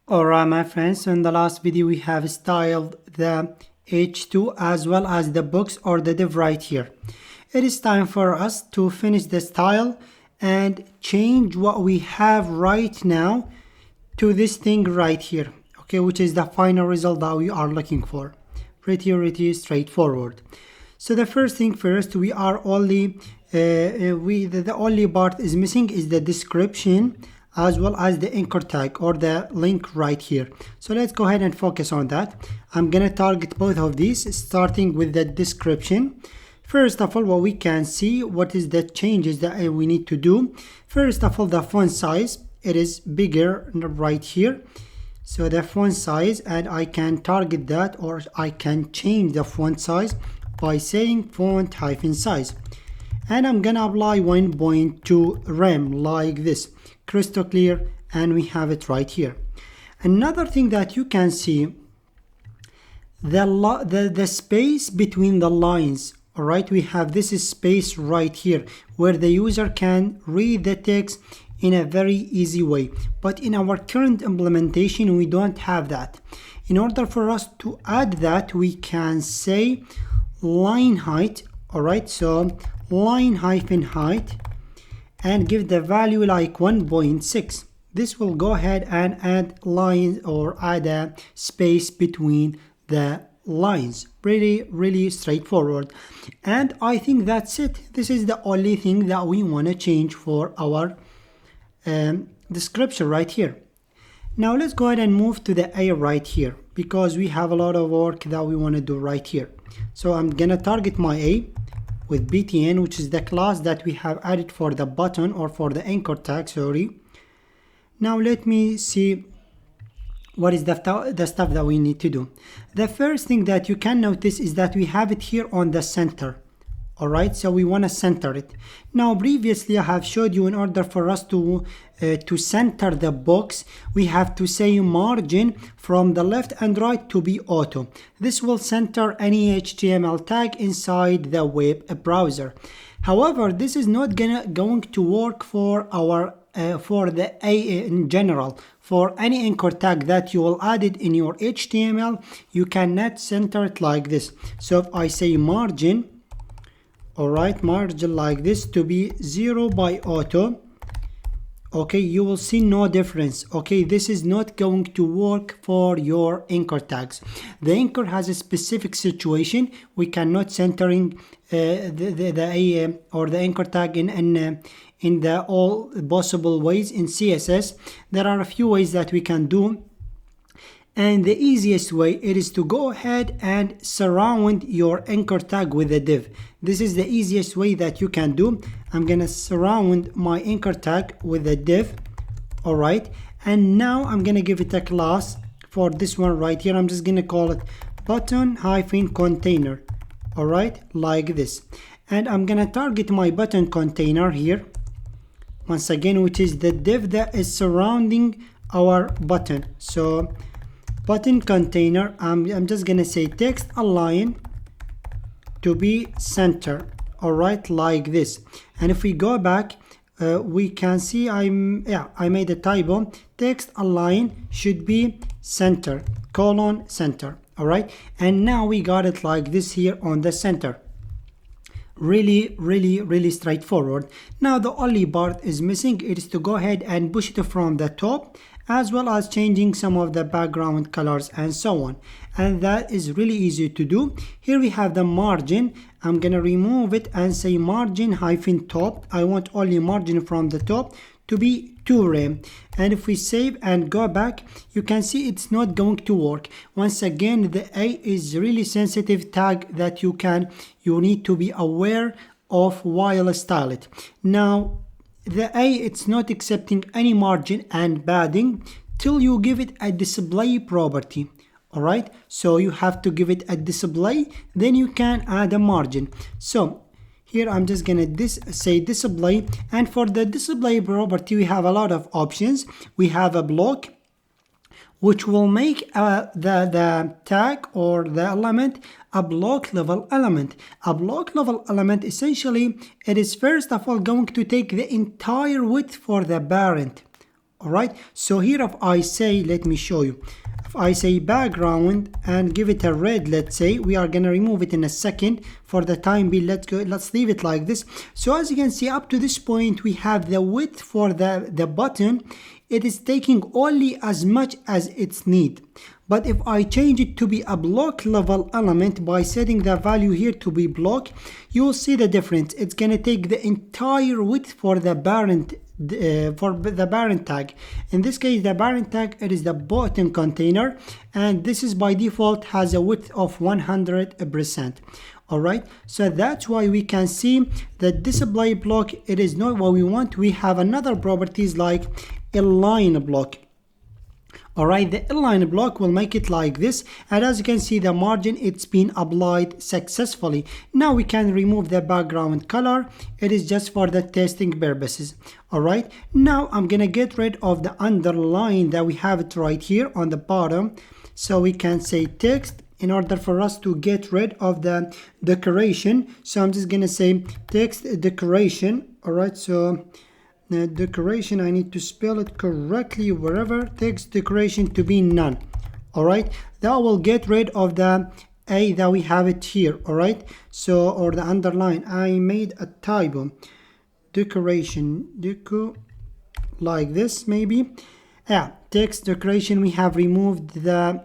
Alright my friends, so in the last video we have styled the H2 as well as the box or the div right here. It is time for us to finish the style and change what we have right now to this thing right here, okay, which is the final result that we are looking for. Pretty straightforward. So the first thing first, we are only the only part is missing is the description as well as the anchor tag or the link right here. So let's go ahead and focus on that. I'm gonna target both of these, starting with the description. First of all, what we can see, what is the changes that we need to do. First of all, the font size, it is bigger right here. So the font size, and I can target that, or I can change the font size by saying font hyphen size. And I'm gonna apply 1.2 rem like this, crystal clear, and we have it right here. Another thing that you can see, the space between the lines. All right, we have this space right here where the user can read the text in a very easy way. But in our current implementation, we don't have that. In order for us to add that, we can say line height. All right, so line hyphen height, and give the value like 1.6. This will go ahead and add lines or add a space between the lines. Really straightforward, and I think that's it. This is the only thing that we want to change for our description right here. Now let's go ahead and move to the A right here, because we have a lot of work that we want to do right here. So I'm gonna target my A with btn, which is the class that we have added for the button or for the anchor tag, sorry. Now let me see what is the stuff that we need to do. The first thing that you can notice is that we have it here on the center. All right, so we want to center it. Now previously I have showed you, in order for us to center the box, we have to say margin from the left and right to be auto. This will center any HTML tag inside the web browser. However, this is not going to work for our for the A in general. For any anchor tag that you will add it in your HTML, you cannot center it like this. So if I say margin, all right, margin like this to be 0 by auto, okay, you will see no difference. Okay, this is not going to work for your anchor tags. The anchor has a specific situation. We cannot centering the A or the anchor tag in the all possible ways in CSS. There are a few ways that we can do, and the easiest way it is to go ahead and surround your anchor tag with a div. This is the easiest way that you can do. I'm gonna surround my anchor tag with a div. All right, and now I'm gonna give it a class for this one right here. I'm just gonna call it button hyphen container. All right, like this, and I'm gonna target my button container here once again, which is the div that is surrounding our button. So button container, I'm just gonna say text align to be center. All right, like this. And if we go back, we can see I made a typo. Text align should be center, colon center. All right, and now we got it like this here on the center. Really straightforward. Now the only part is missing. It is to go ahead and push it from the top, as well as changing some of the background colors and so on, and that is really easy to do. Here we have the margin. I'm gonna remove it and say margin hyphen top. I want only margin from the top to be 2 rem, and if we save and go back, you can see it's not going to work. Once again, the A is really sensitive tag that you need to be aware of while style it. Now the A, it's not accepting any margin and padding till you give it a display property. All right, so you have to give it a display, then you can add a margin. So here I'm just gonna say display, and for the display property we have a lot of options. We have a block, which will make the tag or the element a block level element. A block level element, essentially, it is first of all going to take the entire width for the parent. Alright, so here if I say, let me show you, if I say background and give it a red, let's say, we are gonna remove it in a second. For the time being, let's leave it like this. So as you can see, up to this point we have the width for the button. It is taking only as much as its need. But if I change it to be a block level element by setting the value here to be block, you will see the difference. It's gonna take the entire width for the parent tag. In this case, the parent tag, it is the button container, and this is by default has a width of 100%. Alright, so that's why we can see the display block, it is not what we want. We have another properties like align block. Alright, the align block will make it like this, and as you can see the margin, it's been applied successfully. Now we can remove the background color. It is just for the testing purposes. Alright, now I'm gonna get rid of the underline that we have it right here on the bottom. So we can say text in order for us to get rid of the decoration. So I'm just gonna say text decoration. Alright, so decoration, I need to spell it correctly wherever, text decoration to be none. Alright, that will get rid of the A that we have it here. Alright, so, or the underline, I made a typo. Decoration, deco, like this maybe. Yeah, text decoration, we have removed the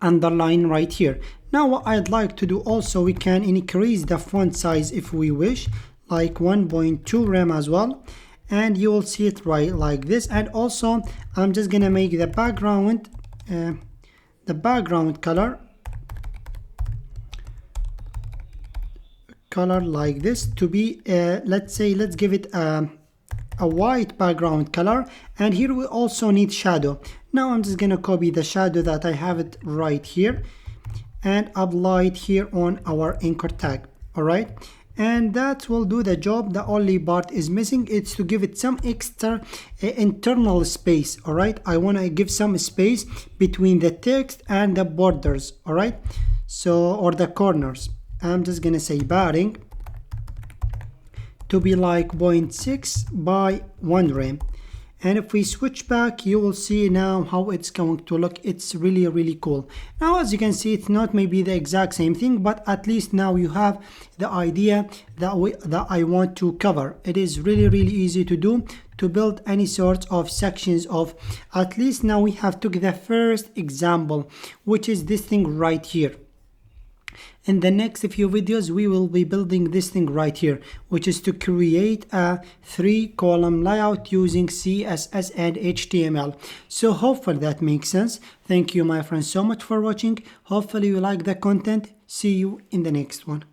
underline right here. Now what I'd like to do also, we can increase the font size if we wish, like 1.2 rem as well, and you will see it right like this. And also I'm just gonna make the background color like this to be let's give it a white background color, and here we also need shadow. Now I'm just gonna copy the shadow that I have it right here and apply it here on our anchor tag. Alright, and that will do the job. The only part is missing, it's to give it some extra internal space. Alright, I want to give some space between the text and the borders. Alright, so, or the corners. I'm just gonna say padding to be like 0.6 by 1 rem. And if we switch back, you will see now how it's going to look. It's really cool. Now as you can see, it's not maybe the exact same thing, but at least now you have the idea that I want to cover. It is really easy to do, to build any sort of sections of. At least now we have took the first example, which is this thing right here. In the next few videos, we will be building this thing right here, which is to create a 3-column layout using CSS and HTML. So hopefully that makes sense. Thank you, my friends, so much for watching. Hopefully you like the content. See you in the next one.